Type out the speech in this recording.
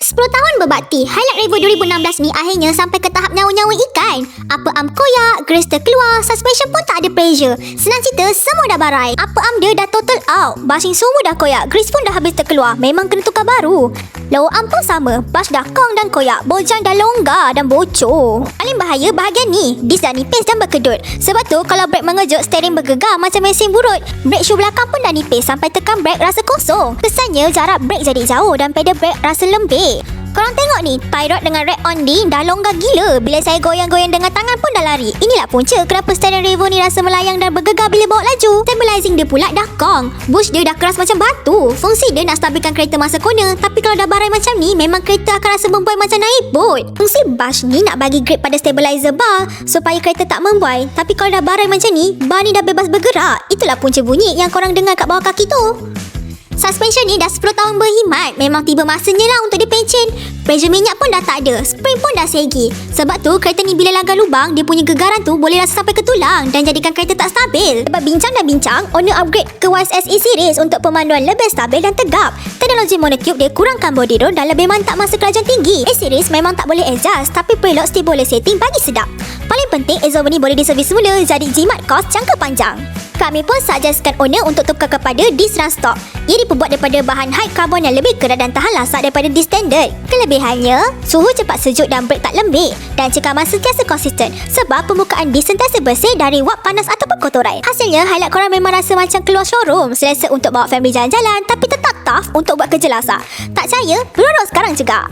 10 tahun berbakti, highlight Revo 2016 ni akhirnya sampai ke tahap nyawa-nyawa ikan. Apa am koyak, grease terkeluar, suspension pun tak ada pressure. Senang cerita, semua dah barai. Apa am dia dah total out. Bushing semua dah koyak, grease pun dah habis terkeluar. Memang kena tukar baru. Lower arm pun sama, bush dah kong dan koyak. Bojang dah longgar dan bocor. Paling bahaya bahagian ni, disc dah nipis dan berkedut. Sebab tu kalau brake mengejut, steering bergegar macam mesin burut. Brake shoe belakang pun dah nipis sampai tekan brake rasa kosong. Kesannya jarak brake jadi jauh dan pedal brake rasa lembik. Korang tengok ni, tie rod dengan rack on D dah longgar gila. Bila saya goyang-goyang dengan tangan pun dah lari. Inilah punca kenapa steering Revo ni rasa melayang dan bergegar bila bawa laju. Stabilizing dia pula dah kong. Bush dia dah keras macam batu. Fungsi dia nak stabilkan kereta masa corner. Tapi kalau dah barai macam ni, memang kereta akan rasa membuai macam naik bot. Fungsi bush ni nak bagi grip pada stabilizer bar supaya kereta tak membuai. Tapi kalau dah barai macam ni, bar ni dah bebas bergerak. Itulah punca bunyi yang korang dengar kat bawah kaki tu. Suspension ni dah 10 tahun berkhidmat. Memang tiba masanya lah untuk dipencen. Pressure minyak pun dah tak ada. Spring pun dah segi. Sebab tu kereta ni bila langgar lubang, dia punya gegaran tu boleh rasa sampai ke tulang dan jadikan kereta tak stabil. Sebab bincang dah bincang, owner upgrade ke YSE series untuk pemanduan lebih stabil dan tegap. Teknologi monotube dia kurangkan body roll dan lebih mantap masa kelajuan tinggi. A series memang tak boleh adjust, tapi preload still boleh setting bagi sedap. Paling penting, exhaust ni boleh diservis semula, jadi jimat kos jangka panjang. Kami pun suggestkan owner untuk tukar kepada disc run stock. Ia diperbuat daripada bahan high carbon yang lebih keras dan tahan lasak daripada disc standard. Kelebihannya, suhu cepat sejuk dan brake tak lembik dan cekaman sentiasa konsisten sebab pembukaan disc sentiasa bersih dari wap panas ataupun kotoran. Hasilnya, highlight korang memang rasa macam keluar showroom. Selesa untuk bawa family jalan-jalan tapi tetap tough untuk buat kerja lasak. Tak percaya? Berorok sekarang juga.